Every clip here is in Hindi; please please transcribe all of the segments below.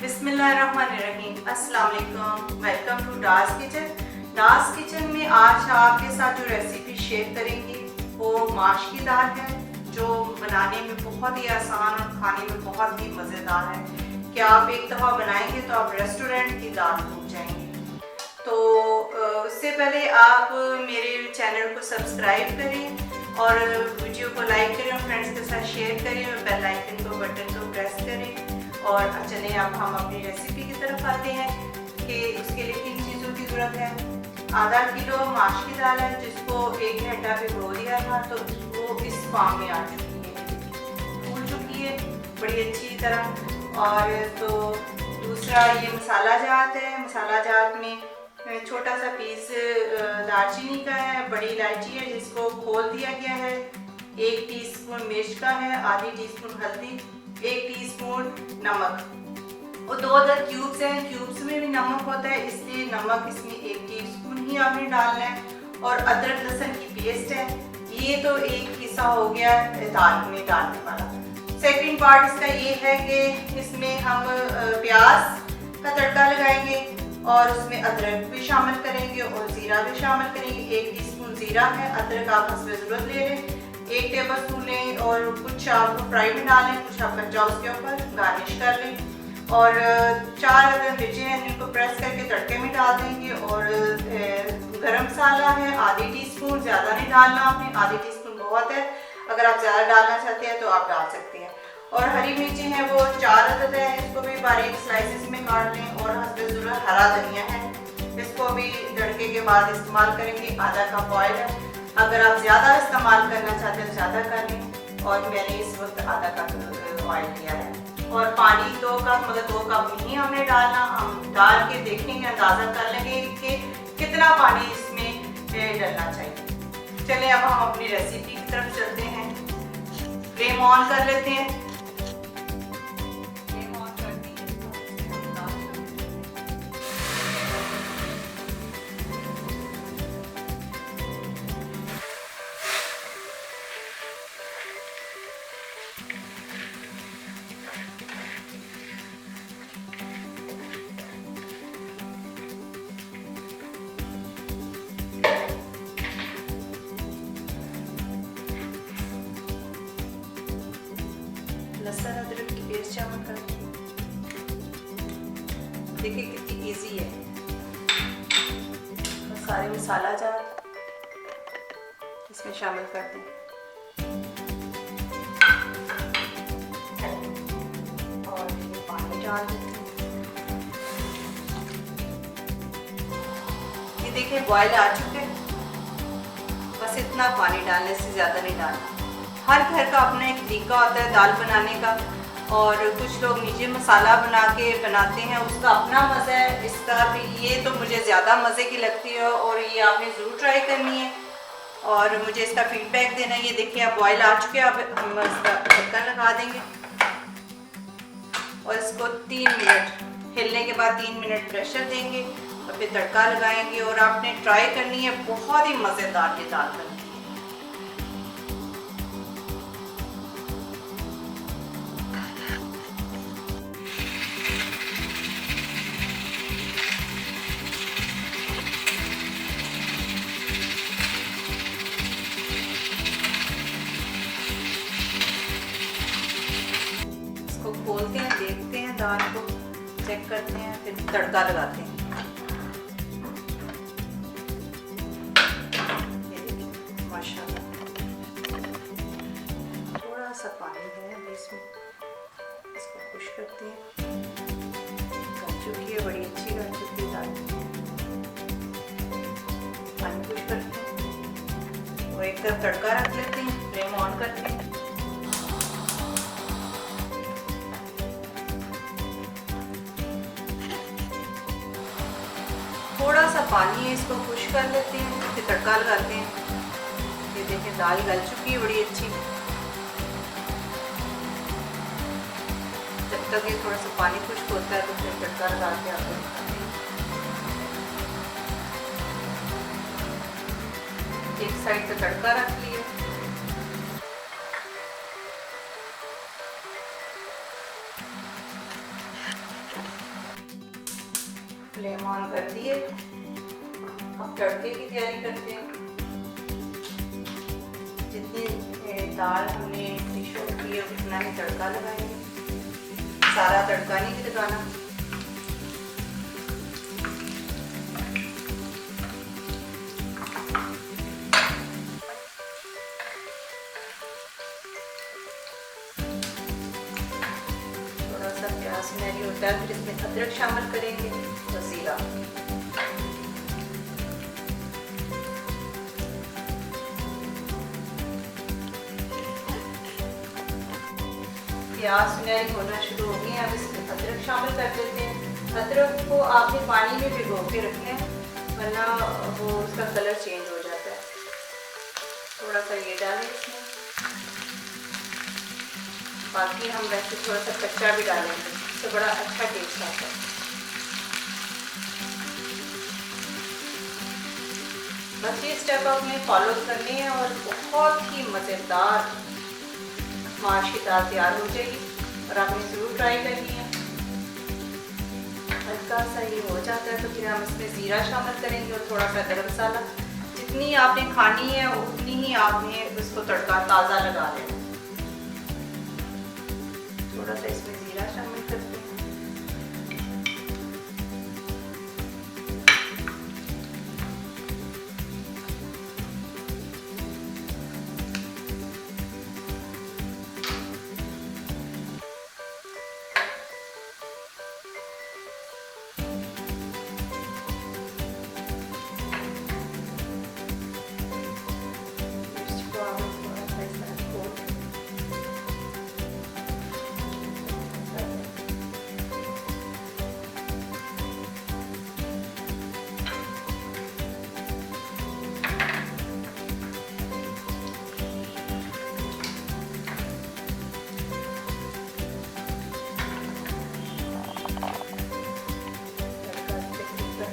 बिस्मिल्लाहिर्रहमानिर्रहीम, अस्सलाम वालेकुम। Welcome to Das kitchen. Das kitchen में आज आपके साथ जो रेसिपी शेयर करेंगे वो माश की दाल है, जो बनाने में बहुत ही आसान और खाने में बहुत ही मज़ेदार है कि आप एक दफ़ा बनाएंगे तो आप रेस्टोरेंट की दाल भूल जाएंगे। तो उससे पहले आप मेरे चैनल को सब्सक्राइब करें और वीडियो को लाइक करें और फ्रेंड्स के साथ शेयर करें और बेल आइकन को बटन को प्रेस करें। और चलिए अब हम अपनी रेसिपी की तरफ आते हैं कि उसके लिए किन चीज़ों की ज़रूरत है। आधा किलो माश की दाल है जिसको 1 घंटा भिगो दिया था, तो वो इस फॉर्म में आ चुकी है, फूल चुकी है बड़ी अच्छी तरह। और तो दूसरा ये मसाला जात है। मसाला जात में छोटा सा पीस दालचीनी का है, बड़ी इलायची है जिसको खोल दिया गया है, 1 टीस्पून मिर्च का है, आधी टीस्पून हल्दी, 1 टीस्पून नमक और 2 अदर क्यूब्स हैं। क्यूब्स में भी नमक होता है, इसलिए नमक इसमें 1 टीस्पून ही आपने डालना है। और अदरक लहसुन की पेस्ट है। ये तो एक हिस्सा हो गया दाल में डालने वाला। सेकंड पार्ट इसका ये है कि इसमें हम प्याज का तड़का लगाएंगे और उसमें अदरक भी शामिल करेंगे और ज़ीरा भी शामिल करेंगे। 1 टीस्पून ज़ीरा है, अदरक आप हस्बे ज़रूरत ले लें, 1 टेबल स्पून लें और कुछ आप फ्राई में डालें, कुछ आप कच्चा उसके ऊपर गार्निश कर लें। और 4 अदर मिर्चें हैं जिनको प्रेस करके तड़के में डाल देंगे। और गरम मसाला है आधी टीस्पून, ज़्यादा नहीं डालना आपने, आधी टीस्पून बहुत है, अगर आप ज़्यादा डालना चाहते हैं तो आप डाल सकते हैं। और हरी मिर्चें हैं वो 4 अदद है, इसको भी बारीक स्लाइसेस में काट लें। और हस्बे ज़रूरत हरा धनिया है, इसको भी तड़के के बाद इस्तेमाल करेंगे। आधा कप ऑयल है, अगर आप ज़्यादा इस्तेमाल करना चाहते हैं तो ज़्यादा कर लें। और मैंने इस वक्त आधा कप ऑयल लिया है। और पानी 2 कप, मगर 2 कप नहीं हमने डालना, हम डाल के देखेंगे, अंदाज़ा कर लेंगे कि कितना पानी इसमें डलना चाहिए। चलिए अब हम अपनी रेसिपी की तरफ चलते हैं। फ्लेम ऑन कर लेते हैं। लहसुन अदरक की पेस्ट शामिल कर देखिए कितनी इजी है। सारे मसाला जार इसमें शामिल कर दें और पानी डाल देते हैं। ये देखिए बॉयल आ चुके हैं, बस इतना पानी डालने से ज़्यादा नहीं डालना। हर घर का अपना एक तरीका होता है दाल बनाने का, और कुछ लोग नीचे मसाला बना के बनाते हैं, उसका अपना मज़ा है। इसका भी ये तो मुझे ज़्यादा मज़े की लगती है और ये आपने ज़रूर ट्राई करनी है और मुझे इसका फीडबैक देना है। ये देखिए अब बॉयल आ चुके हैं, अब हम इसका ढक्कन लगा देंगे और इसको 3 मिनट हिलने के बाद 3 मिनट प्रेशर देंगे और फिर तड़का लगाएंगे। और आपने ट्राई करनी है, बहुत ही मज़ेदार ये दाल बनती है। खोलते हैं, देखते हैं दाल को, चेक करते हैं, फिर तड़का लगाते हैं। ये देखिए माशाल्लाह थोड़ा सा पानी है इसमें, इसको खुश करते हैं। गल चुकी है, बड़ी अच्छी गल चुकी है दाल। पानी खुश करते हैं और एक तरफ तड़का रख लेते हैं, फ्लेम ऑन करते हैं। थोड़ा सा पानी है, इसको खुश कर लेते हैं, फिर तड़का लगाते हैं। ये देखिए दाल गल चुकी है बड़ी अच्छी। जब तक ये थोड़ा सा पानी खुश्क होता है तो फिर तड़का लगा के आते हैं। एक साइड से तड़का रख लिया, तैयारी करते हैं। जितनी दाल हमने डिशों की है उतना ही तड़का लगाएंगे, सारा तड़का नहीं लगाना। थोड़ा सा प्याज सुनहरी होता है, फिर इसमें अदरक शामिल करेंगे और जीरा। प्याज सुनहरी होना शुरू हो गई है, अब इसमें अदरक शामिल कर देते हैं। अदरक को आपने पानी में भिगो के रखना है, वरना वो उसका कलर चेंज हो जाता है। थोड़ा सा ये डालें इसमें, बाकी हम वैसे थोड़ा सा कच्चा भी डालेंगे, तो बड़ा अच्छा टेस्ट आता है। बस ये स्टेप आपने फॉलो करनी है और बहुत ही मज़ेदार माश की दाल तैयार हो जाएगी और आपने ज़रूर ट्राई करनी है। हल्का सा ये हो जाता है तो फिर हम इसमें ज़ीरा शामिल करेंगे और थोड़ा सा गरम मसाला। जितनी आपने खानी है उतनी ही आपने उसको तड़का ताज़ा लगा लेना। थोड़ा सा इसमें ज़ीरा शामिल करते हैं।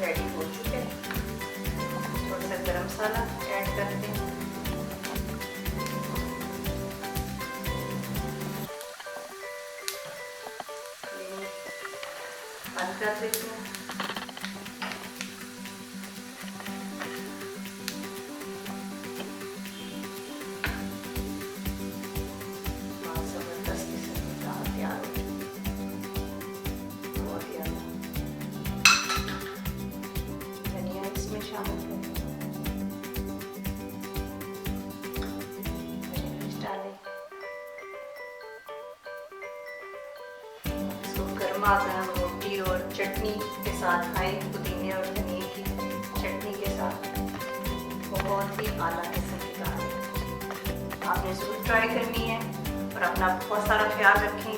रेडी हो चुके हैं। थोड़ा सा गरम मसाला ऐड करते हैं। बंद कर देते हैं। जबरदस्त किस्म की दाल तैयार हो चुकी है। बहुत ही धनिया इसमें शामिल करें, डालें। इसको गर्मा गर्म रोटी और चटनी के साथ खाएं, पुदीने और धनिया की चटनी के साथ। बहुत ही आला किस्म की दाल है, आपने ज़रूर ट्राई करनी है। और अपना बहुत सारा ख्याल रखें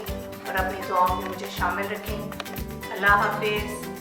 और अपनी दुआओं में मुझे शामिल रखें। अल्लाह हाफिज़।